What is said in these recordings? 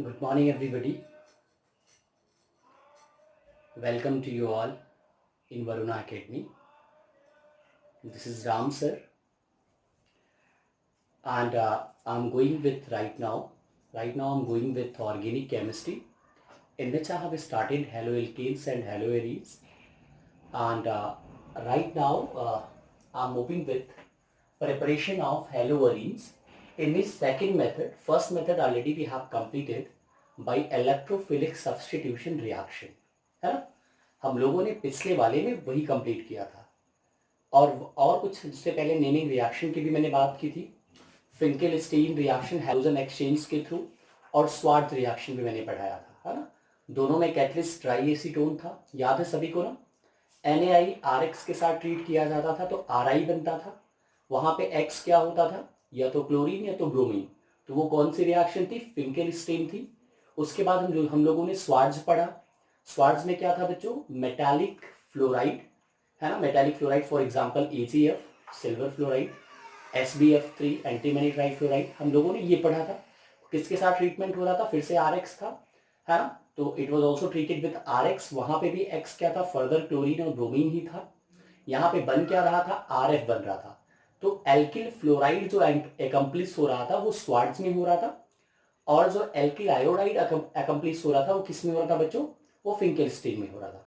Good morning, everybody. Welcome to you all in Varuna Academy. This is Ram sir, and I'm going with right now. Right now, I'm going with organic chemistry, in which I have started haloalkanes and haloarenes, and right now I'm moving with preparation of haloarenes. In this second method, first method already we have completed by electrophilic substitution reaction, है ना। हम लोगों ने पिछले वाले में वही complete किया था, और कुछ इससे पहले नेमिंग रिएक्शन की भी मैंने बात की थी। फिंकेल-स्टीन रिएक्शन हाइड्रोजन एक्सचेंज के थ्रू, और स्वार्ट्ज रिएक्शन भी मैंने पढ़ाया था, है ना। दोनों में कैटलिस्ट ट्राई एसीटोन था, याद है सभी को ना। NaRX के साथ ट्रीट किया जाता था तो Ri बनता था। वहां पे X क्या होता था, या तो क्लोरीन या तो ब्रोमीन। तो वो कौन सी रिएक्शन थी, फिंकेल-स्टीन थी। उसके बाद हम लोगों ने स्वार्ट्ज पढ़ा। स्वार्ट्ज में क्या था बच्चों, मेटालिक फ्लोराइड, है ना। Metallic fluoride for example AgF silver fluoride, SbF3 antimony trifluoride, हम लोगों ने ये पढ़ा था। किसके साथ ट्रीटमेंट हो रहा था, फिर से RX था, है ना। तो it was also treated with RX। वहां पे भी X क्या था, फर्दर क्लोरीन और ब्रोमीन ही था। यहाँ पे बन क्या रहा था, RF बन रहा था। तो एल्किल फ्लोराइड जो एकम्प्लिस हो रहा था वो स्वार्ट्ज में हो रहा था, और जो एल्किल आयोडाइड एकम्प्लिस हो रहा था वो किस में हो रहा था बच्चों, वो फिंकेल-स्टीन में हो रहा था।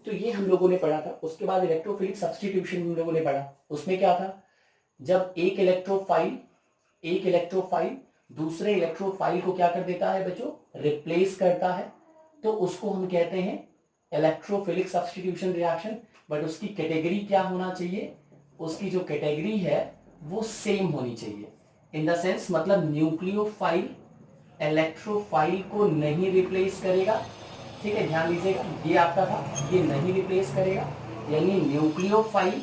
तो ये हम लोगों ने पढ़ा था। उसके बाद इलेक्ट्रोफिलिक सब्स्टिट्यूशन हम लोगों ने पढ़ा। उसमें क्या था, जब एक इलेक्ट्रोफाइल दूसरे इलेक्ट्रोफाइल को क्या कर देता है बच्चों, रिप्लेस करता है, तो उसको हम कहते हैं इलेक्ट्रोफिलिक सब्स्टिट्यूशन रिएक्शन। बट उसकी कैटेगरी क्या होना चाहिए, उसकी जो कैटेगरी है वो सेम होनी चाहिए। इन द सेंस मतलब न्यूक्लियोफाइल इलेक्ट्रोफाइल को नहीं रिप्लेस करेगा, ठीक है, ध्यान दीजिएगा। ये आपका था, ये नहीं रिप्लेस करेगा, यानी न्यूक्लियोफाइल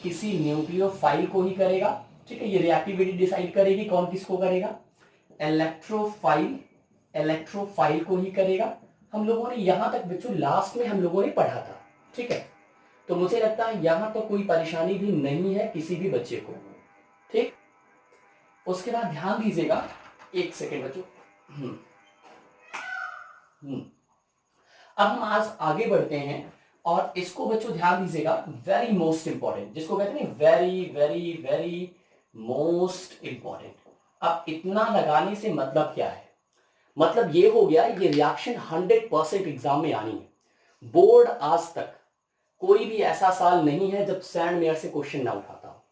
किसी न्यूक्लियोफाइल को ही करेगा, ठीक है। ये रिएक्टिविटी डिसाइड करेगी कौन किसको करेगा, इलेक्ट्रोफाइल को ही करेगा। हम लोगों ने यहां तक बच्चों लास्ट में हम लोगों ने पढ़ा था, ठीक है। तो मुझे लगता है यहां तो कोई परेशानी भी नहीं है किसी भी बच्चे को, ठीक। उसके बाद ध्यान दीजिएगा, एक सेकेंड बच्चों। अब हम आज आगे बढ़ते हैं, और इसको बच्चों ध्यान दीजिएगा, वेरी मोस्ट इंपॉर्टेंट, जिसको कहते हैं very very very most important. अब इतना लगाने से मतलब क्या है, मतलब ये हो गया, ये रिएक्शन 100% एग्जाम में आनी है। बोर्ड आज तक कोई भी ऐसा साल नहीं है जब सैंड मेयर से क्वेश्चन ना उठाता हो।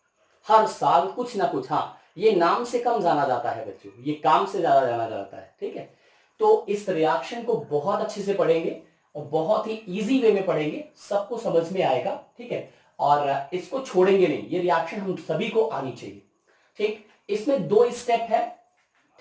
हर साल कुछ ना कुछ, हाँ ये नाम से कम जाना जाता है बच्चों, ये काम से ज्यादा जाना जाता है, ठीक है। तो इस रिएक्शन को बहुत अच्छे से पढ़ेंगे और बहुत ही इजी वे में पढ़ेंगे, सबको समझ में आएगा, ठीक है। और इसको छोड़ेंगे नहीं, ये रिएक्शन हम सभी को आनी चाहिए, ठीक। इसमें 2 स्टेप है,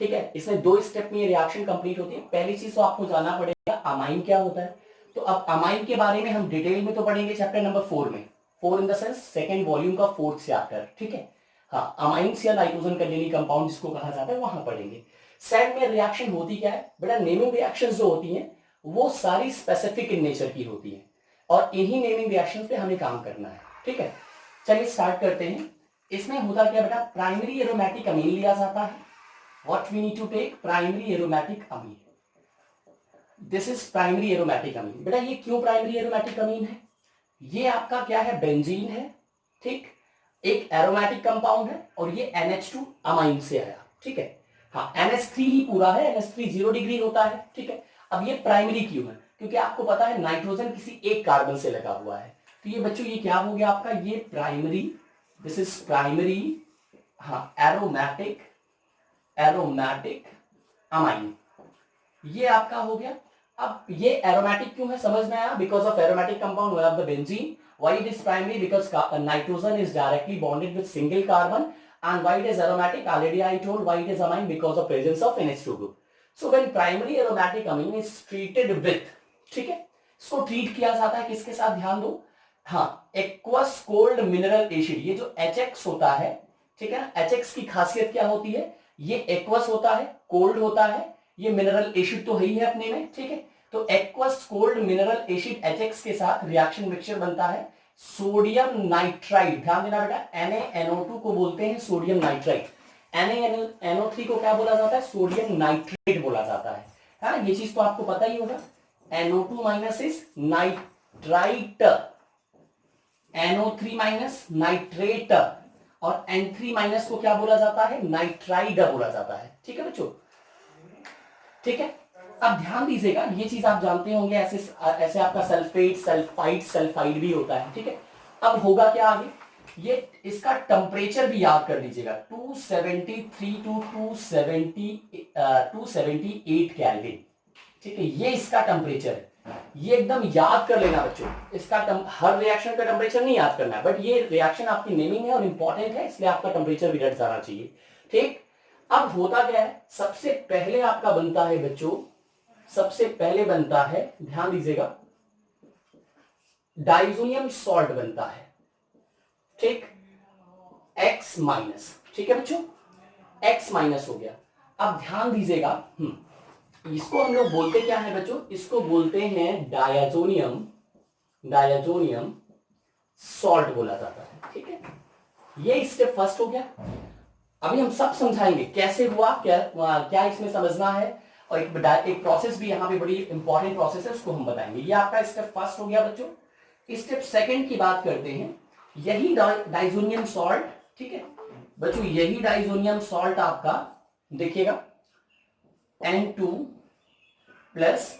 ठीक है। इसमें 2 स्टेप में ये रिएक्शन कंप्लीट होती है। पहली चीज तो आपको जानना पड़ेगा अमाइन क्या होता है। तो अब अमाइन के बारे में हम डिटेल में तो पढ़ेंगे चैप्टर नंबर 4 में, 4 in the sense second volume का 4th चैप्टर, ठीक है। हाँ, अमाइंस या नाइट्रोजन कंटेनिंग कंपाउंड जिसको कहा जाता है वहां पढ़ेंगे। सैंड में रिएक्शन होती क्या है बेटा, नेमिंग रिएक्शंस जो होती हैं वो सारी स्पेसिफिक इन नेचर की होती है, और इन्हीं नेमिंग रिएक्शंस पे हमें काम करना है, ठीक है। चलिए स्टार्ट करते हैं। इसमें होता क्या बेटा, प्राइमरी एरोमेटिक अमीन लिया जाता है। What we need to take, primary aromatic amine. This is primary aromatic amine. बेटा ये क्यों प्राइमरी एरोमेटिक अमीन है, ये आपका क्या है, बेंजीन है, ठीक। एक एरोमेटिक कंपाउंड है, और ये NH2 अमाइन से आया, ठीक है। हाँ, NH3 ही पूरा है, NH3 0 डिग्री होता है, ठीक है। अब ये प्राइमरी क्यों है, क्योंकि आपको पता है नाइट्रोजन किसी एक कार्बन से लगा हुआ है। तो ये बच्चों ये क्या हो गया आपका, ये प्राइमरी, दिस इज प्राइमरी, हाँ एरोमेटिक अमाइन, ये आपका हो गया। अब ये एरोमेटिक क्यों है समझ में आया, because of aromatic compound one of the benzene. Why it is primary, because nitrogen is directly bonded with single carbon, and why it is aromatic, already I told why it is amine, because of presence of NH2 group. So when primary aromatic amine is treated with, ठीक है, इसको treat किया जाता है किसके साथ, ध्यान दो, हाँ एक्वस कोल्ड मिनरल एसिड। ये जो HX होता है, ठीक है ना, HX की खासियत क्या होती है, ये एक्वस होता है, कोल्ड होता है, ये मिनरल एसिड तो है ही है अपने में, ठीक है। तो aqueous cold mineral acid HX के साथ रिएक्शन मिक्सचर बनता है सोडियम नाइट्राइड। ध्यान देना बेटा, NaNO2 को बोलते हैं सोडियम नाइट्राइड, NaNO3 को क्या बोला जाता है, सोडियम नाइट्रेट बोला जाता है। है ना, ये चीज तो आपको पता ही होगा। NO2 minus is nitrite, NO3 minus nitrate, और N3 माइनस को क्या बोला जाता है, नाइट्राइड बोला जाता है। ठीक है बच्चों, ठीक है। अब ध्यान दीजिएगा, ये चीज आप जानते होंगे, ऐसे ऐसे आपका सल्फेट, सल्फाइड, सल्फाइड भी होता है। ठीक है, अब होगा क्या आगे, ये इसका टेम्परेचर भी याद कर लीजिएगा, 273 टू 278 केल्विन। ठीक है, ये इसका टेम्परेचर है, ये एकदम याद कर लेना बच्चों। इसका हर रिएक्शन का टेम्परेचर नहीं याद करना है, बट ये रिएक्शन आपकी नेमिंग है और इंपॉर्टेंट है, इसलिए आपका टेम्परेचर भी रट जाना चाहिए। ठीक, अब होता क्या है, सबसे पहले आपका बनता है बच्चों, सबसे पहले बनता है, ध्यान दीजिएगा, डाइजोनियम सॉल्ट बनता है। ठीक, X माइनस, ठीक है बच्चों, X माइनस हो गया। अब ध्यान दीजिएगा, इसको हम लोग बोलते क्या है बच्चों, इसको बोलते हैं डायाजोनियम, डायाजोनियम सॉल्ट बोला जाता है। ठीक है, ये स्टेप फर्स्ट हो गया। अभी हम सब समझाएंगे कैसे हुआ, क्या इसमें समझना है, और एक प्रोसेस भी यहाँ पे बड़ी इंपॉर्टेंट प्रोसेस है, उसको हम बताएंगे। ये आपका स्टेप फर्स्ट हो गया बच्चों। स्टेप सेकंड की बात करते हैं, यही डाइजोनियम सॉल्ट, ठीक है बच्चों, यही डाइजोनियम सॉल्ट आपका देखिएगा N2 प्लस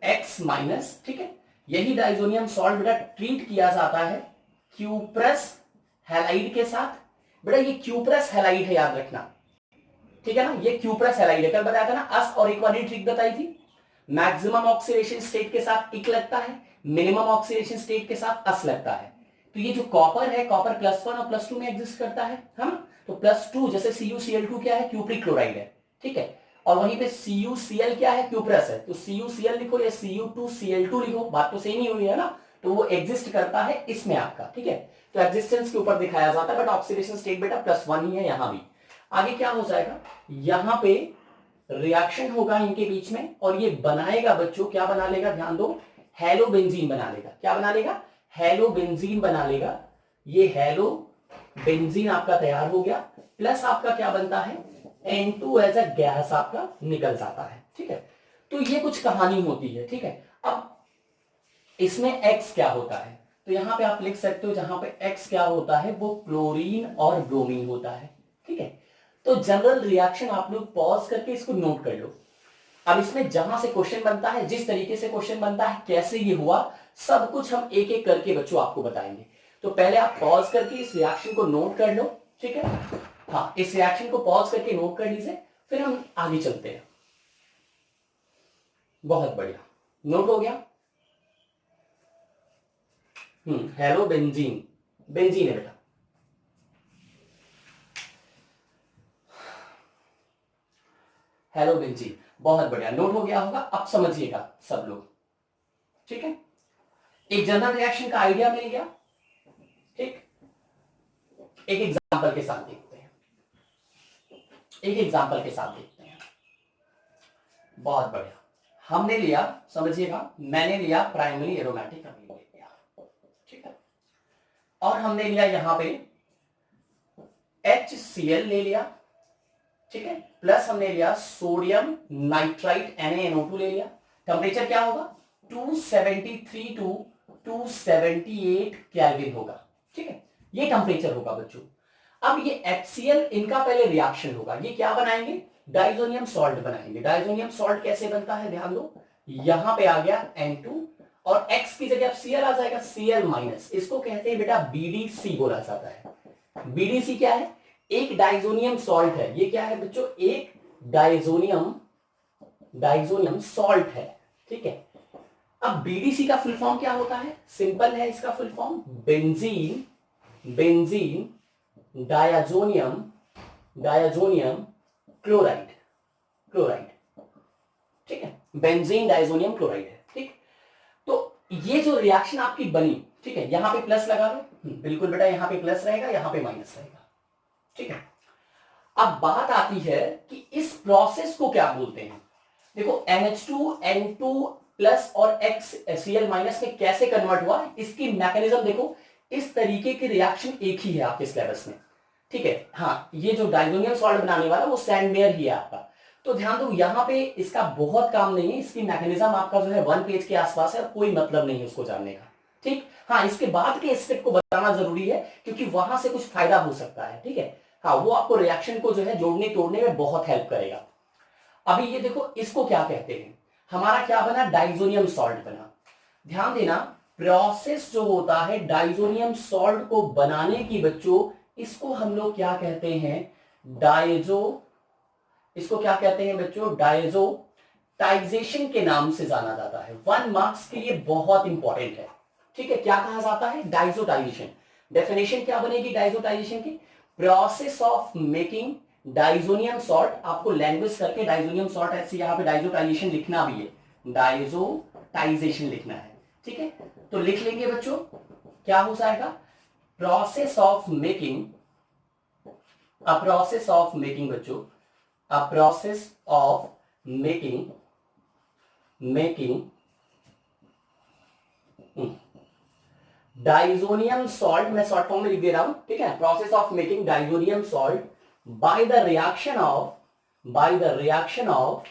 X माइनस, ठीक है, यही डाइजोनियम सॉल्ट बेटा ट्रीट किया जाता है क्यूप्रस हैलाइड के साथ। बेटा ये क्यूप्रस हैलाइड है, याद रखना, ठीक है ना, ये क्यूप्रस हैलाइड है। कल बताया था ना, अस और इक वाली ट्रिक बताई थी, मैक्सिमम ऑक्सीडेशन स्टेट के साथ इक लगता है, मिनिमम ऑक्सीडेशन स्टेट के साथ अस लगता है। तो ये जो कॉपर है, कॉपर +1 और +2 में एग्जिस्ट करता है ना, तो +2 जैसे CuCl2 क्या है, क्यूप्रिक क्लोराइड है। ठीक है, और वहीं पे CuCl क्या है, क्यूप्रस है, तो CuCl लिखो या Cu2Cl2 लिखो, बात तो सेम ही हुई है ना, तो वो एग्जिस्ट करता है इसमें आपका। ठीक है, तो एग्जिस्टेंस के ऊपर दिखाया जाता है, बट ऑक्सीडेशन स्टेट बेटा +1 ही है यहां भी। आगे क्या हो जाएगा, यहां पे रिएक्शन होगा इनके बीच में, और ये बनाएगा बच्चों, क्या बना लेगा, ध्यान दो, हेलोबेंजीन बना लेगा। क्या बना लेगा, हेलोबेंजीन बना लेगा। ये हेलोबेंजीन आपका तैयार हो गया, प्लस आपका क्या बनता है, N2 एज अ गैस आपका निकल जाता है। ठीक है, तो ये कुछ कहानी होती है। ठीक है, अब इसमें X क्या होता है, तो यहां पे आप लिख सकते हो, जहां पे X क्या होता है, वो क्लोरीन और ब्रोमीन होता है। ठीक है, तो जनरल रिएक्शन आप लोग पॉज करके इसको नोट कर लो। अब इसमें जहां से क्वेश्चन बनता है, जिस तरीके से क्वेश्चन बनता है, कैसे ये हुआ, सब कुछ हम एक एक करके बच्चों आपको बताएंगे। तो पहले आप पॉज करके इस रिएक्शन को नोट कर लो। ठीक है, हाँ, इस रिएक्शन को पॉज करके नोट कर लीजिए, फिर हम आगे चलते हैं। बहुत बढ़िया, नोट हो गया। हेलो बेंजीन, बेंजीन है बेटा। हेलो बेंजीन, बहुत बढ़िया, नोट हो गया होगा। अब समझिएगा सब लोग, ठीक है, एक जनरल रिएक्शन का आइडिया मिल गया। ठीक, एक एग्जांपल के साथ देखते हैं, एक एग्जांपल के साथ देखते हैं। बहुत बढ़िया, हमने लिया, समझिएगा, मैंने लिया प्राइमरी एरोमेटिक अमीन ले लिया, ठीक है, और हमने लिया यहां पे HCl ले लिया, ठीक है, प्लस हमने लिया सोडियम नाइट्राइट NaNO2 ले लिया। टेम्परेचर क्या होगा, 273 टू 278 केल्विन होगा। ठीक है, ये टेम्परेचर होगा बच्चों। अब ये HCl, इनका पहले रिएक्शन होगा, ये क्या बनाएंगे, डाइजोनियम सॉल्ट बनाएंगे। डाइजोनियम सॉल्ट कैसे बनता है, ध्यान दो, यहां पे आ गया N2 और X की जगह Cl आ जाएगा, Cl माइनस, इसको कहते हैं बेटा BDC बोला जाता है। BDC क्या है, एक डाइजोनियम सॉल्ट है। ये क्या है बच्चों, एक डाइजोनियम सॉल्ट है। ठीक है, अब बीडीसी का फुल फॉर्म क्या होता है, सिंपल है इसका फुल फॉर्म, बेंजीन डायाजोनियम क्लोराइड। ठीक है, बेंजीन डाइजोनियम क्लोराइड है। ठीक, तो ये जो रिएक्शन आपकी बनी, ठीक है, यहां पे प्लस लगा लो, बिल्कुल बेटा, यहां पे प्लस रहेगा, यहां पे माइनस रहेगा। ठीक है, अब बात आती है कि इस प्रोसेस को क्या बोलते हैं। देखो, NH2 N2 प्लस और HCl माइनस में कैसे कन्वर्ट हुआ, इसकी मैकेनिज्म देखो, इस तरीके की रिएक्शन एक ही है आपके सिलेबस में। ठीक है, हाँ, ये जो डाइजोनियम सॉल्ट बनाने वाला वो सैंडमेयर ही है आपका। तो ध्यान दो यहाँ पे इसका बहुत काम नहीं है, इसकी मैकेनिज्म आपका जो है 1 पेज के आसपास है, कोई मतलब नहीं है उसको जानने का। ठीक, हाँ इसके बाद के स्टेप को बताना जरूरी है क्योंकि वहां से कुछ फायदा हो सकता है। ठीक है, हाँ वो आपको रिएक्शन को जो है जोड़ने तोड़ने में बहुत हेल्प करेगा। अभी ये देखो इसको क्या कहते हैं, हमारा क्या बना, डाइजोनियम सॉल्ट बना। ध्यान देना प्रोसेस जो होता है डाइजोनियम सॉल्ट को बनाने की बच्चों, इसको हम लोग क्या कहते हैं, डाइजो, इसको क्या कहते हैं बच्चों, डाइजोटाइजेशन के नाम से जाना जाता है। 1 मार्क्स के लिए बहुत इंपॉर्टेंट है। ठीक है, क्या कहा जाता है, डाइजोटाइजेशन। डेफिनेशन क्या बनेगी डाइजोटाइजेशन की, process of making diazonium salt. आपको लैंग्वेज करके डाइजोनियम सॉल्ट ऐसे यहां पे डाइजोटाइजेशन लिखना भी है, डाइजोटाइजेशन लिखना है। ठीक है, तो लिख लेंगे बच्चों, क्या हो जाएगा, process of making, process of making बच्चों, a process of making diazonium salt, मैं शॉर्ट फॉर्म में लिख दे रहा हूं। ठीक है, process of making diazonium salt by the reaction of,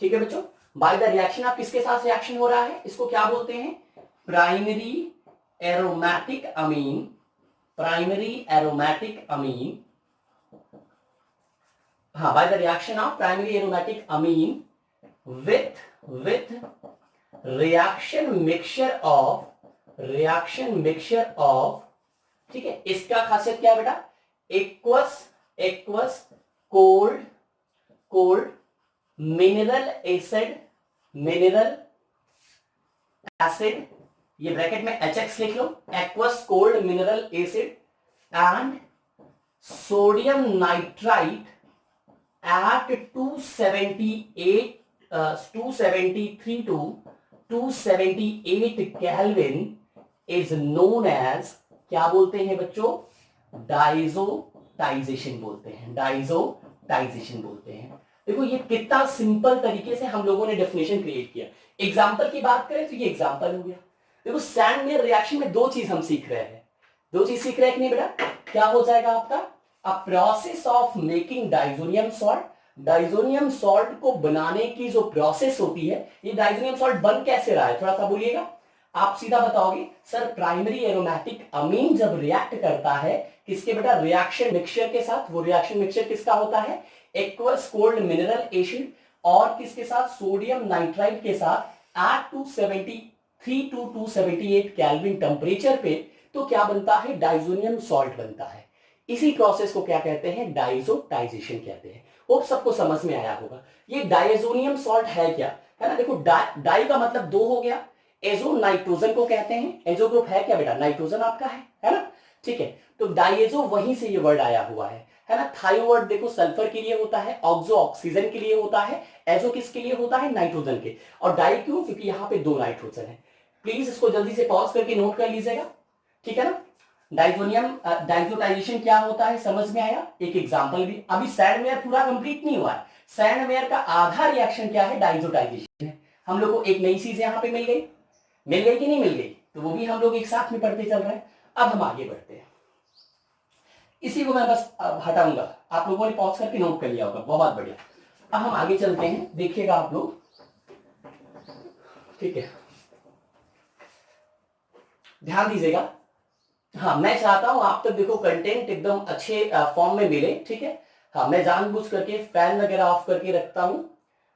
ठीक है बच्चों, बाय द रिएक्शन ऑफ, किसके साथ रिएक्शन हो रहा है, इसको क्या बोलते हैं, प्राइमरी एरोमेटिक अमीन, प्राइमरी एरोमेटिक अमीन, हाँ, by the reaction of primary aromatic amine with reaction mixture of, ठीक है, इसका खासियत क्या है बेटा, एक्वस कोल्ड मिनरल एसिड, ये ब्रैकेट में HX लिख लो, aqueous cold mineral acid and sodium nitrite at 273 to 278 Kelvin is known as, क्या बोलते हैं बच्चों, डाइजोटाइजेशन बोलते हैं, डाइजोटाइजेशन बोलते हैं। देखो ये कितना सिंपल तरीके से हम लोगों ने डेफिनेशन क्रिएट किया। एग्जांपल की बात करें तो ये एग्जांपल हो गया। देखो सैंड-मेयर रिएक्शन में दो चीज हम सीख रहे हैं, दो चीज सीख रहे हैं कि नहीं बेटा, क्या हो जाएगा आपका, A process of making diazonium salt, diazonium salt को बनाने की जो प्रोसेस होती है, ये डाइजोनियम सॉल्ट बन कैसे रहा है, थोड़ा सा बोलिएगा। आप सीधा बताओगे सर, प्राइमरी एरोमेटिक अमीन जब रिएक्ट करता है किसके बेटा, रिएक्शन मिक्सचर के साथ, वो रिएक्शन मिक्सचर किसका होता है, एक्वस कोल्ड मिनरल एसिड, और किसके साथ, सोडियम नाइट्राइट के साथ, एट 273 टू 278 केल्विन टेम्परेचर पे, तो क्या बनता है, डाइजोनियम सॉल्ट बनता है। इसी प्रोसेस को क्या कहते हैं, डाइजोटाइजेशन कहते हैं। वो सबको समझ में आया होगा। ये डाइजोनियम सॉल्ट है क्या, है ना, देखो डाई का मतलब दो हो गया, एजो नाइट्रोजन को कहते हैं, एजो ग्रुप है क्या बेटा, नाइट्रोजन आपका है ना, ठीक है, तो डाइएजो वहीं से ये वर्ड आया हुआ है ना। थायो वर्ड देखो सल्फर के लिए होता है, ऑक्सो ऑक्सीजन के लिए होता है, एजो किसके लिए होता है, नाइट्रोजन के। और डाई क्यों, क्योंकि यहां पे दो नाइट्रोजन है। प्लीज इसको जल्दी से पॉज करके नोट कर लीजिएगा, ठीक है ना। डाइजोटाइजेशन क्या होता है समझ में आया, एक एग्जांपल भी। अभी सैंड-मेयर पूरा कंप्लीट नहीं हुआ है, सैंड-मेयर का आधा रिएक्शन क्या है, डाइजोटाइजेशन है। हम लोग को एक नई चीज यहां पे मिल गई कि नहीं मिल गई, तो वो भी हम लोग एक साथ में पढ़ते चल रहे हैं। अब हम आगे बढ़ते हैं, इसी को मैं बस हटाऊंगा, आप लोगों ने पॉज करके नोट कर लिया होगा, बहुत बढ़िया। अब हम आगे चलते हैं, देखिएगा आप लोग, ठीक है, ध्यान दीजिएगा। हाँ, मैं चाहता हूं आप तक देखो कंटेंट एकदम अच्छे फॉर्म में मिले, ठीक है। हाँ, मैं जानबूझ करके फैन वगैरह ऑफ करके रखता हूं,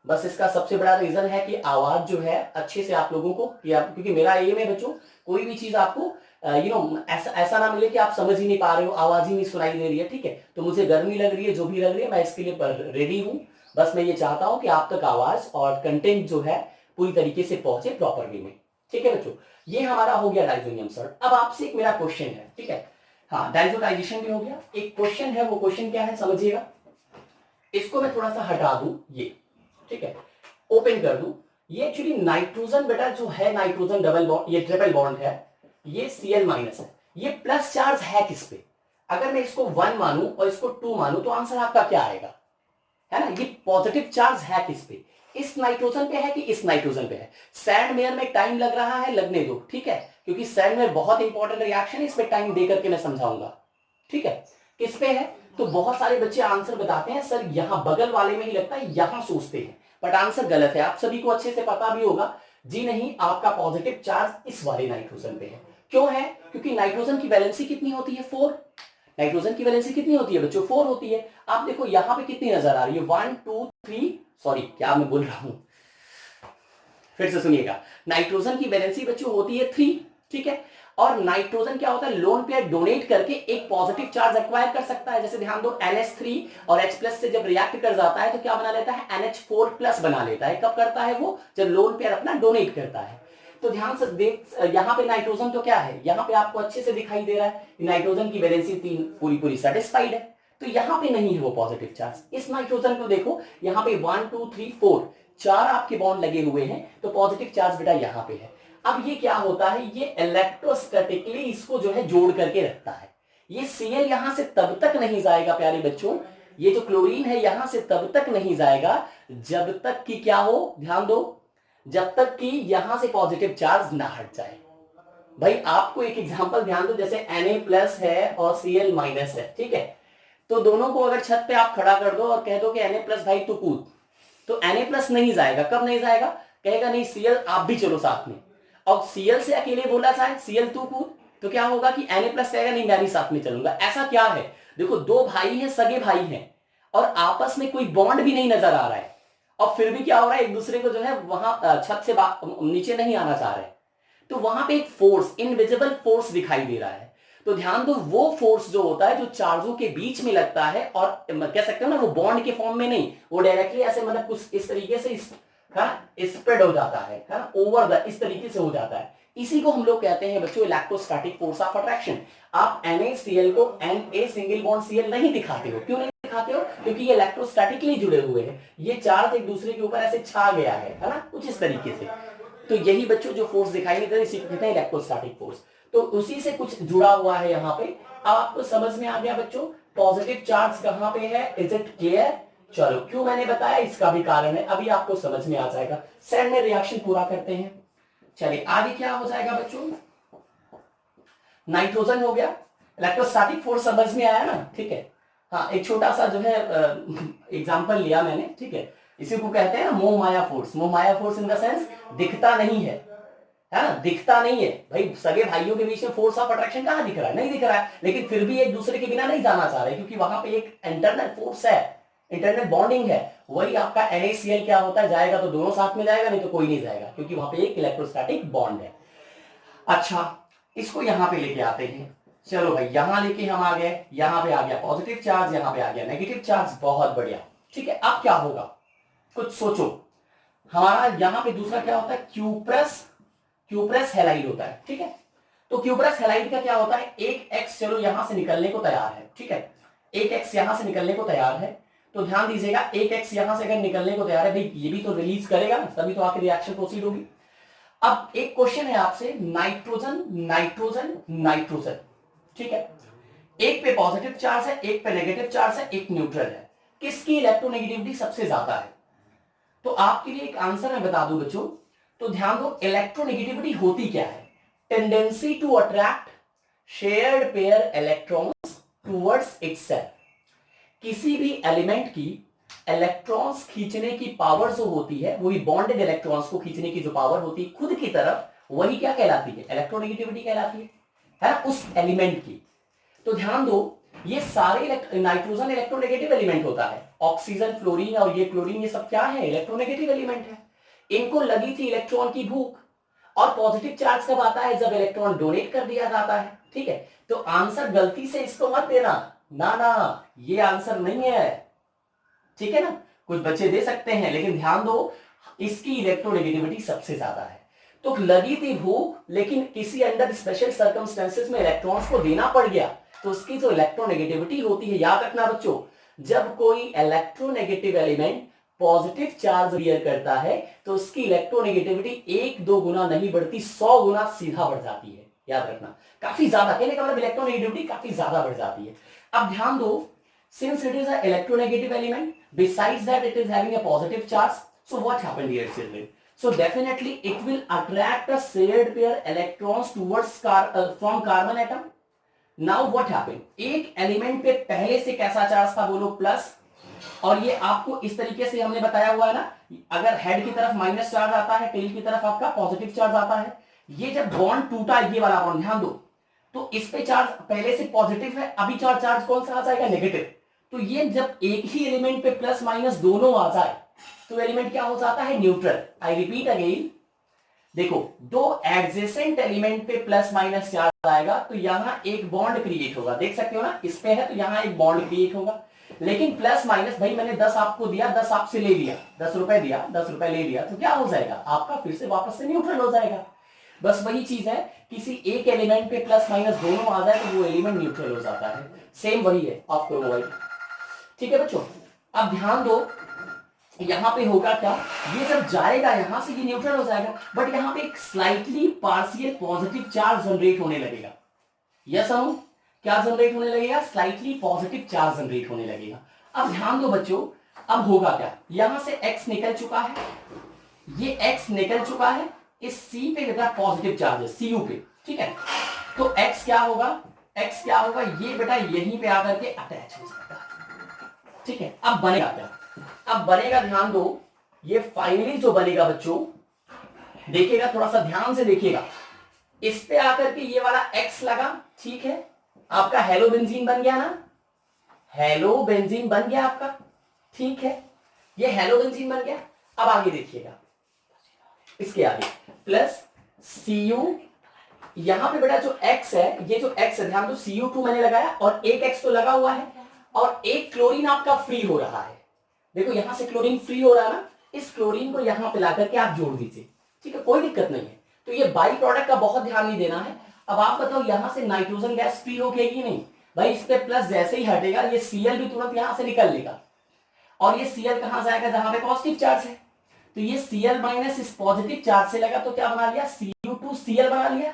बस इसका सबसे बड़ा रीजन है कि आवाज जो है अच्छे से आप लोगों को, क्योंकि मेरा एम है बच्चों, कोई भी चीज आपको ऐसा ना मिले कि आप समझ ही नहीं पा रहे हो, आवाज ही नहीं सुनाई दे रही है, ठीक है। तो मुझे गर्मी लग रही है, जो भी लग रही है, मैं इसके लिए रेडी हूं। बस मैं ये चाहता हूं कि आप तक आवाज और कंटेंट जो है पूरी तरीके से पहुंचे प्रॉपर वे में, ठीक है बच्चों। ये हमारा हो गया डाइजोनियम सॉल्ट। अब आपसे एक मेरा क्वेश्चन है, ठीक है, हाँ डाइजोटाइजेशन भी हो गया, एक क्वेश्चन है, वो क्वेश्चन क्या है समझिएगा। इसको मैं थोड़ा सा हटा दूं, ये ठीक है, ओपन कर दूं। ये एक्चुअली नाइट्रोजन बेटा जो है, नाइट्रोजन डबल बॉन्ड, ये ट्रिपल बॉन्ड है, ये Cl माइनस है, ये प्लस चार्ज है किस पे, अगर मैं इसको 1 मानूं और इसको 2 मानूं तो आंसर आपका क्या आएगा, है ना। ये पॉजिटिव चार्ज है किस पे, इस नाइट्रोजन पे है कि इस नाइट्रोजन पे है। सैंड-मेयर में टाइम लग रहा है, लगने दो, ठीक है, क्योंकि सैंड-मेयर बहुत इंपॉर्टेंट रिएक्शन है, इस पे टाइम दे करके मैं समझाऊंगा, ठीक है। किस पे है, तो बहुत सारे बच्चे आंसर बताते हैं सर यहां बगल वाले में ही लगता है, यहां सोचते हैं, बट आंसर गलत है। आप सभी को अच्छे से पता भी होगा जी नहीं, आपका पॉजिटिव चार्ज इस वाले नाइट्रोजन पे है। क्यों है? क्योंकि नाइट्रोजन की वैलेंसी कितनी होती है? 4। नाइट्रोजन की वैलेंसी कितनी होती है बच्चों? 4 होती है। आप देखो यहां पे कितनी नजर आ रही है? 1 2 3, सॉरी क्या मैं बोल रहा हूं, फिर से सुनिएगा। नाइट्रोजन की वैलेंसी बच्चों होती है 3, ठीक है। और नाइट्रोजन क्या होता है? लोन पेयर डोनेट करके एक पॉजिटिव चार्ज एक्वायर कर सकता है। जैसे ध्यान दो, NH3 और H+ से जब रिएक्ट कर जाता है तो क्या बना लेता है? NH4+ बना लेता है। कब करता है वो? जब लोन पेयर अपना डोनेट करता है। तो ध्यान से देख, यहां पे नाइट्रोजन तो क्या है, यहां पे आपको अच्छे से दिखाई दे रहा है नाइट्रोजन की वैलेंसी 3 पूरी पूरी सेटिस्फाइड है। तो यहां पे नहीं है वो पॉजिटिव चार्ज। इस नाइट्रोजन को देखो, यहां पे 1 2 3 4 4 आपके बॉन्ड लगे हुए हैं, तो पॉजिटिव चार्ज बेटा यहां पे है। अब ये क्या होता है? ये इलेक्ट्रोस्टैटिकली इसको जो है जोड़ करके रखता है। ये Cl यहां से तब तक नहीं जाएगा प्यारे बच्चों, ये जो क्लोरीन है यहां से तब तक नहीं जाएगा जब तक कि क्या हो, ध्यान दो, जब तक कि यहां से पॉजिटिव चार्ज ना हट जाए। भाई आपको एक एग्जांपल ध्यान दो, जैसे Na+ है और Cl- है, ठीक है। तो दोनों को अगर छत पे आप खड़ा कर दो और कह दो कि Na+ भाई तू कूद, तो Na+ नहीं जाएगा। कब नहीं जाएगा? कहेगा नहीं Cl आप भी चलो साथ में। अब Cl से अकेले बोला जाए Cl तू कूद, तो क्या होगा कि Na+ कहेगा नहीं मैं भी साथ में चलूंगा। ऐसा क्या है? देखो दो भाई हैं, सगे भाई हैं, और आपस में कोई बॉन्ड भी नहीं नजर आ रहा है, और फिर भी क्या हो रहा है? एक दूसरे को जो है वहां छत से नीचे नहीं आना चाह रहे। तो वहां पे एक फोर्स, इनविजिबल फोर्स दिखाई दे रहा है। तो ध्यान दो, वो फोर्स जो होता है जो चार्जों के बीच में लगता है, और कह सकते हो ना वो बॉन्ड के फॉर्म में नहीं, वो डायरेक्टली ऐसे मतलब कुछ इस तरीके से स्प्रेड हो जाता है ना, ओवर द, इस तरीके से हो जाता है। इसी को हम लोग कहते हैं बच्चों इलेक्ट्रोस्टैटिक फोर्स ऑफ अट्रैक्शन। आप NaCl को Na सिंगल बॉन्ड Cl नहीं दिखाते हो। क्यों नहीं दिखाते हो? क्योंकि ये इलेक्ट्रोस्टैटिकली जुड़े हुए हैं, ये चार्ज एक दूसरे के ऊपर ऐसे छा गया है ना, कुछ इस तरीके से। तो यही बच्चों जो फोर्स दिखाई नहीं देता, इसी को कहते हैं इलेक्ट्रोस्टैटिक फोर्स। तो उसी से कुछ जुड़ा हुआ है यहाँ पे। आपको समझ में आ गया बच्चों पॉजिटिव चार्ज कहां पे है? Is it clear? चलो, क्यों मैंने बताया इसका भी कारण है, अभी आपको समझ में आ जाएगा। सेल में रिएक्शन पूरा करते हैं। चलिए आगे क्या हो जाएगा बच्चों? नाइट्रोजन हो गया, इलेक्ट्रोस्टैटिक फोर्स समझ में आया ना, ठीक है। हाँ, एक छोटा सा जो है एग्जांपल लिया मैंने, ठीक है। इसी को कहते हैं ना मोह माया फोर्स। मोह माया फोर्स इन द सेंस दिखता नहीं है ना, दिखता नहीं है। भाई सगे भाइयों के बीच में फोर्स ऑफ अट्रैक्शन कहां दिख रहा है? नहीं दिख रहा है, लेकिन फिर भी एक दूसरे के बिना नहीं जाना चाह रहे, क्योंकि वहां पे एक इंटरनल फोर्स है, इंटरनल बॉन्डिंग है। वही आपका NaCl क्या होता है? जाएगा तो दोनों साथ में जाएगा, नहीं तो कोई नहीं जाएगा, क्योंकि वहां पे एक इलेक्ट्रोस्टैटिक बॉन्ड है। अच्छा, इसको यहां पे लेके आते हैं। चलो भाई, यहां लेके हम आ गए, यहां पे आ गया पॉजिटिव चार्ज, यहां पे आ गया नेगेटिव चार्ज, बहुत बढ़िया, ठीक है। अब क्या होगा? कुछ सोचो। हमारा यहां पे दूसरा क्या होता है? क्यूप्रस हैलाइड होता है, ठीक है। तो क्यूप्रस हैलाइड का क्या होता है? एक एक्स चलो यहां से निकलने को तैयार है, ठीक है। एक एक्स यहां से निकलने को तैयार है, तो ध्यान दीजिएगा, एक एक्स यहां से अगर निकलने को तैयार है, भाई ये भी तो रिलीज करेगा ना, तभी तो आखिर रिएक्शन प्रोसीड होगी। अब एक क्वेश्चन है आपसे, नाइट्रोजन नाइट्रोजन नाइट्रोजन, ठीक है। एक पे पॉजिटिव चार्ज है, एक पे नेगेटिव चार्ज है, एक न्यूट्रल है। किसकी इलेक्ट्रोनेगेटिविटी सबसे ज्यादा है? तो आपके लिए एक आंसर मैं बता दूं बच्चों, तो ध्यान दो, इलेक्ट्रोनेगेटिविटी होती क्या है? Tendency to attract shared pair electrons towards itself. किसी भी एलिमेंट की इलेक्ट्रॉन्स खींचने की पावर जो होती है, वही बॉन्डेड इलेक्ट्रॉन्स को खींचने की जो पावर होती है खुद की तरफ, वही क्या कहलाती है? इलेक्ट्रोनेगेटिविटी कहलाती है ना, उस एलिमेंट की। तो ध्यान दो, ये सारे नाइट्रोजन इलेक्ट्रोनेगेटिव एलिमेंट होता है, ऑक्सीजन फ्लोरीन और ये क्लोरीन, ये सब क्या है? इलेक्ट्रोनेगेटिव एलिमेंट है। इनको लगी थी इलेक्ट्रॉन की भूख, और पॉजिटिव चार्ज कब आता है? जब इलेक्ट्रॉन डोनेट कर दिया जाता है, ठीक है। तो आंसर गलती से इसको मत देना, ना ना, ये आंसर नहीं है, ठीक है ना। कुछ बच्चे दे सकते हैं, लेकिन ध्यान दो, इसकी इलेक्ट्रोनेगेटिविटी सबसे ज्यादा है। तो लगी थी भूख, लेकिन किसी अंडर स्पेशल सर्कमस्टेंसेस में इलेक्ट्रॉन्स को देना पड़ गया, तो उसकी जो इलेक्ट्रोनेगेटिविटी होती है, याद रखना बच्चों, जब कोई electronegative element positive charge bear करता है, तो उसकी इलेक्ट्रोनेगेटिविटी 1-2 गुना नहीं बढ़ती, 100 गुना सीधा बढ़ जाती है। याद रखना, काफी ज्यादा, कहने का मतलब इलेक्ट्रोनेगेटिविटी काफी ज्यादा बढ़ जाती है। अब ध्यान दो, since it is an electronegative element, besides that it is having a positive charge, so what happened here children? So definitely it will attract a shared pair electrons towards from carbon atom, now what happened, एक element पे पहले से कैसा charge था बोलो plus, और ये आपको इस तरीके से हमने बताया हुआ है ना, अगर हेड की तरफ माइनस चार्ज आता है, टेल की तरफ आपका पॉजिटिव चार्ज आता है। ये जब बॉन्ड टूटा, ये वाला बॉन्ड ध्यान दो, तो इस पे चार्ज पहले से पॉजिटिव है, अभी चार्ज कौन सा आ जाएगा, नेगेटिव। तो ये जब एक ही एलिमेंट पे प्लस माइनस दोनों आ जाए तो एलिमेंट क्या हो जाता है, न्यूट्रल। आई रिपीट अगेन, देखो दो एडजेसेंट एलिमेंट पे प्लस माइनस चार्ज आएगा तो यहां एक बॉन्ड क्रिएट होगा, देख सकते हो ना, इस पे है तो यहां एक बॉन्ड क्रिएट होगा। लेकिन प्लस माइनस, भाई मैंने 10 आपको दिया, 10 आपसे ले लिया, 10 रुपए दिया, 10 रुपए ले लिया, तो क्या हो जाएगा आपका, फिर से वापस से न्यूट्रल हो जाएगा। बस वही चीज है, किसी एक एलिमेंट पे प्लस माइनस दोनों आ जाए तो वो एलिमेंट न्यूट्रल हो जाता है। सेम वही है आपको मोबाइल, ठीक है बच्चों। अब ध्यान दो, यहां पे होगा क्या, ये जब जाएगा यहां से ये न्यूट्रल हो जाएगा, बट यहां पे एक slightly partial positive charge generate होने लगेगा। यस हम क्या जनरेट होने लगेगा, स्लाइटली पॉजिटिव चार्ज जनरेट होने लगेगा। अब ध्यान दो बच्चों, अब होगा क्या, यहां से x निकल चुका है, ये x निकल चुका है, इस C पे बेटा पॉजिटिव चार्ज है, CU पे, ठीक है। तो x क्या होगा, x क्या होगा, ये बेटा यहीं पे आकर के अटैच हो जाएगा, ठीक है। अब बनेगा क्या, अब बनेगा, ध्यान दो, ये फाइनली जो बनेगा बच्चों, देखिएगा थोड़ा सा ध्यान से देखिएगा, इस पे आकर के ये वाला x लगा, ठीक है, आपका हेलो बेंजीन बन गया ना, हेलो बेंजीन बन गया आपका, ठीक है, ये हेलो बेंजीन बन गया। अब आगे देखिएगा, इसके आगे प्लस Cu, यहां पे बेटा जो x है, ये जो x है, ध्यान दो Cu2 मैंने लगाया और एक x तो लगा हुआ है, और एक क्लोरीन आपका फ्री हो रहा है, देखो यहां से क्लोरीन फ्री हो रहा है ना, इस क्लोरीन को यहां पे लाकर के आप जोड़ दीजिए, ठीक है, कोई दिक्कत नहीं है। तो ये बाई प्रोडक्ट का बहुत ध्यान नहीं देना है। अब आप बताओ यहां से नाइट्रोजन गैस फ्री हो गई नहीं, भाई इस पे प्लस जैसे ही हटेगा ये Cl भी तुरंत यहां से निकल लेगा, और ये Cl कहां जाएगा, जहां पे पॉजिटिव चार्ज है, तो ये Cl माइनस इस पॉजिटिव चार्ज से लगा तो क्या बना लिया, Cu2Cl बना लिया,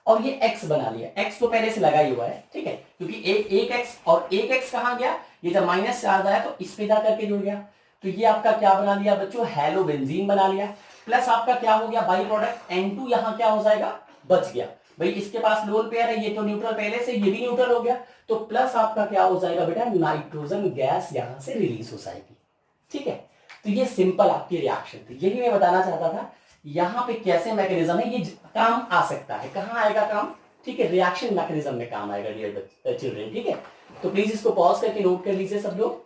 और ये x बना लिया, x तो पहले से लगा ही हुआ है, ठीक है, क्योंकि एक x और एक x कहां गया, ये जब माइनस चार्ज आया तो इस पे जा करके जुड़ गया, तो ये आपका क्या बना लिया बच्चों, हेलो बेंजीन बना लिया। प्लस आपका क्या हो गया, बाई प्रोडक्ट N2 यहां क्या हो जाएगा, बच गया, भाई इसके पास लोन पेयर है, ये तो न्यूट्रल पहले से, ये भी न्यूट्रल हो गया, तो प्लस आपका क्या हो जाएगा बेटा, नाइट्रोजन गैस यहां से रिलीज हो जाएगी, ठीक है। तो ये सिंपल आपकी रिएक्शन थी, यही मैं बताना चाहता था, यहां पे कैसे मैकेनिज्म है, ये काम आ सकता है, कहां आएगा काम, ठीक है, रिएक्शन मैकेनिज्म में काम आएगा डियर चिल्ड्रन, ठीक है। तो प्लीज इसको पॉज करके नोट कर लीजिए सब लोग,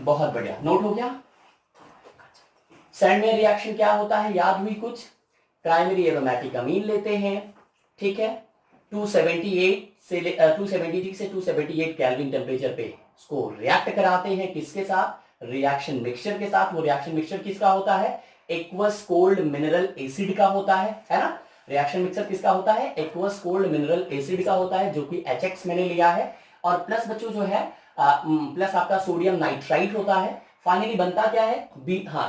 बहुत बढ़िया, नोट हो गया। सैंडवेयर रिएक्शन क्या होता है, याद हुई कुछ, प्राइमरी एरोमेटिक अमीन लेते हैं, ठीक है, 278 से 273 से 278 केल्विन टेम्परेचर पे इसको रिएक्ट कराते हैं, किसके साथ, रिएक्शन मिक्सचर के साथ। वो रिएक्शन मिक्सचर किसका होता है, एक्वस कोल्ड मिनरल एसिड का होता है ना, रिएक्शन मिक्सचर किसका होता है, एक्वस कोल्ड मिनरल एसिड का होता है, जो कि HX मैंने लिया है, और प्लस बच्चों जो है प्लस आपका सोडियम नाइट्राइट होता है। फाइनली बनता क्या है,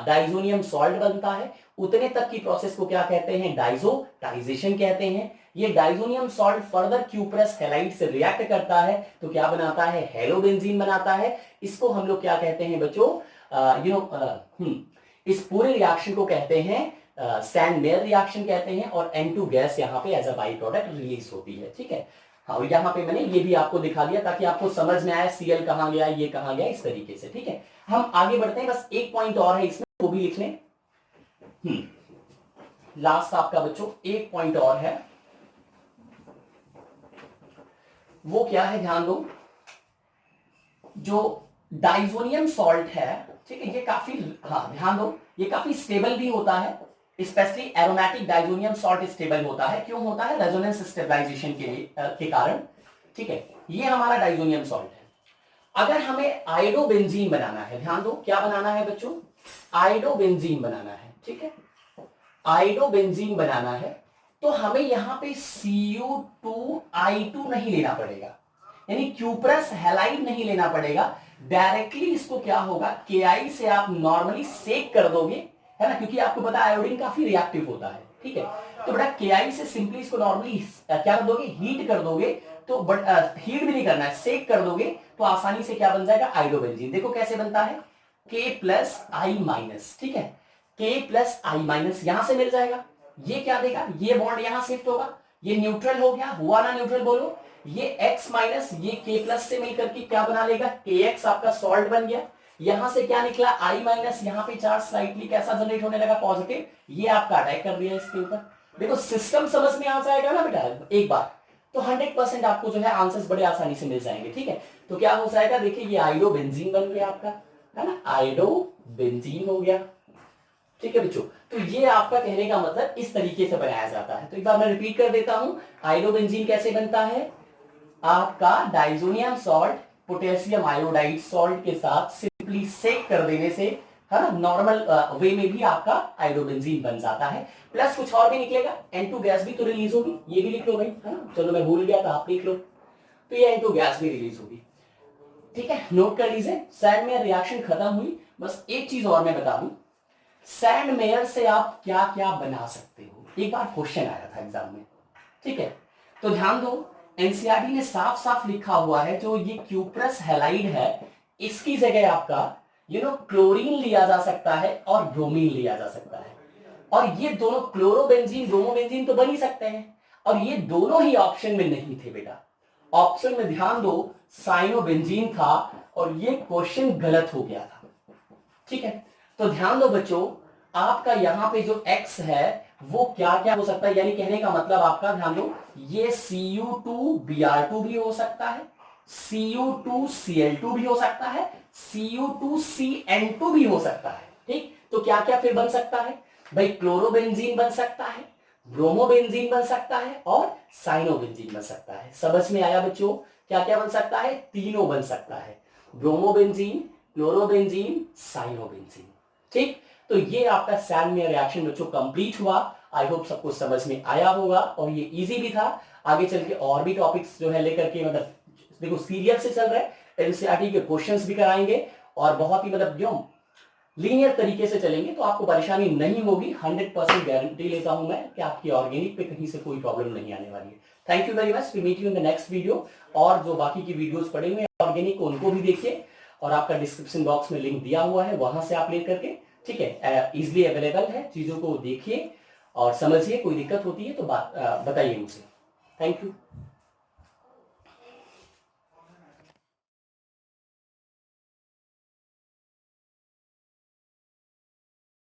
डाइजोनियम सॉल्ट बनता है। उतने तक की प्रोसेस को क्या कहते हैं, डाइजोटाइजेशन कहते हैं। ये diazonium salt further cuprous halide से रिएक्ट करता है तो क्या बनाता है, हेलोबेंजीन बनाता है। इसको हम लोग क्या कहते हैं बच्चों, इस पूरे रिएक्शन को कहते हैं सैंडमेयर रिएक्शन कहते हैं, और N2 गैस यहाँ पे as a by product release होती है, ठीक है। हाँ, यहाँ पे मैंने ये भी आपको दिखा दिया ताकि आपको समझ में आए Cl कहां गया, ये कहां गया, इस तरीके से, ठीक है। हम आगे बढ़ते हैं, बस एक पॉइंट और है इसमें, वो भी लिख लें। लास्ट आपका बच्चों एक पॉइंट और है, वो क्या है, ध्यान दो, जो डाइजोनियम सॉल्ट है, ठीक है, ये काफी, हाँ ध्यान दो, ये काफी स्टेबल भी होता है, specially aromatic diazonium salt stable होता है। क्यों होता है, रेजोनेंस स्टेबलाइजेशन के कारण, ठीक है। ये हमारा डाइजोनियम सॉल्ट है। अगर हमें आयोडोबेंजीन बनाना है, ध्यान दो क्या बनाना है बच्चों, आयोडोबेंजीन बनाना है, ठीक है, आयोडोबेंजीन बनाना है, तो हमें यहां पे Cu2I2 नहीं लेना पड़ेगा, यानी क्यूप्रस हैलाइड नहीं लेना पड़ेगा, डायरेक्टली इसको क्या होगा, Ki से आप नॉर्मली सेक कर दोगे, है ना, क्योंकि आपको पता है आयोडीन काफी रिएक्टिव होता है, ठीक है। तो बेटा Ki से सिंपली इसको नॉर्मली क्या कर दोगे, हीट कर दोगे, तो हीट भी नहीं करना है, सेक कर दोगे तो आसानी से क्या बन जाएगा, आयोडोबेंजीन। देखो कैसे बनता है, K+I-, ठीक है, K+I- यहां से मिल जाएगा, ये क्या देगा, ये बॉन्ड यहां शिफ्ट होगा, ये न्यूट्रल हो गया, हुआ ना न्यूट्रल, बोलो। ये x माइनस ये k प्लस से मिलकर के क्या बना लेगा, kx आपका सॉल्ट बन गया। यहां से क्या निकला, i माइनस, यहां पे चार्ज स्लाइटली कैसा जनरेट होने लगा, पॉजिटिव, ये आपका अटैक कर दिया इसके ऊपर। देखो सिस्टम समझ में आ जाएगा ना बेटा एक बार, तो 100% आपको जो है आंसर्स बड़े आसानी से मिल जाएंगे, ठीक है। तो क्या हो जाएगा, देखिए ये आयोडो बेंजीन बन गया आपका, है ना, आयोडो बेंजीन हो गया, ठीक है बच्चों। तो ये आपका कहने का मतलब इस तरीके से बनाया जाता है। तो एक बार मैं रिपीट कर देता हूं, आयोडो बेंजीन कैसे बनता है, आपका diazonium salt potassium iodide salt के साथ सिंपली सेक कर देने से, है ना, नॉर्मल वे में भी आपका आयोडोबेंजीन बन जाता है। प्लस कुछ और भी निकलेगा, N2 गैस भी तो रिलीज होगी, ये भी लिख लो भाई, है ना, चलो मैं भूल गया था, आप लिख लो। तो ये N2 गैस भी रिलीज होगी, ठीक है, नोट कर लीजिए। सैंड मेयर रिएक्शन खत्म हुई, बस एक चीज और मैं बता दूं, सैंड मेयर से आप क्या क्या बना सकते हो, एक बार क्वेश्चन आया था एग्जाम में, ठीक है। तो ध्यान दो, एनसीईआरटी ने साफ साफ लिखा हुआ है, जो ये क्यूप्रस हैलाइड है, इसकी जगह आपका क्लोरीन लिया जा सकता है और ब्रोमीन लिया जा सकता है। और ये दोनों क्लोरोबेंजीन ब्रोमोबेंजीन तो बन ही सकते हैं, और ये दोनों ही ऑप्शन में नहीं थे बेटा। ऑप्शन में ध्यान दो, साइनोबेंजीन था, और ये क्वेश्चन गलत हो गया था, ठीक है। तो ध्यान दो बच्चों, आपका यहां पे जो x है वो क्या क्या हो सकता है, यानी कहने का मतलब आपका ध्यान दो, ये Cu2Br2 भी हो सकता है, Cu2Cl2 भी हो सकता है, Cu2CN2 भी हो सकता है, ठीक। तो क्या क्या फिर बन सकता है भाई, क्लोरोबेंजीन बन सकता है, ब्रोमोबेंजीन बन सकता है, और साइनोबेंजीन बन सकता है। समझ में आया बच्चों, क्या क्या बन सकता है, तीनों बन सकता है, ब्रोमोबेंजीन, क्लोरोबेंजीन, साइनोबेंजीन, ठीक। तो ये आपका सैंड मेयर रिएक्शन बच्चों कंप्लीट हुआ। आई होप सबको समझ में आया होगा, और ये इजी भी था। आगे चल के और भी टॉपिक्स जो है लेकर के, मतलब देखो सीरियल से चल रहा है, एनसीईआरटी के क्वेश्चंस भी कराएंगे, और बहुत ही मतलब जो लीनियर तरीके से चलेंगे, तो आपको परेशानी नहीं होगी। 100% गारंटी लेता हूं मैं कि आपकी ऑर्गेनिक पे कहीं से कोई प्रॉब्लम नहीं आने वाली है। Thank you very much, we meet you in the next video. और जो बाकी की वीडियोस पड़े हुए हैं ऑर्गेनिक को, उनको भी देखिए, और आपका डिस्क्रिप्शन बॉक्स में लिंक दिया हुआ है, वहां से आप ले करके, ठीक है, इजिली अवेलेबल है, चीजों को देखिए और समझिए। कोई दिक्कत होती है तो बताइए मुझसे। Thank you.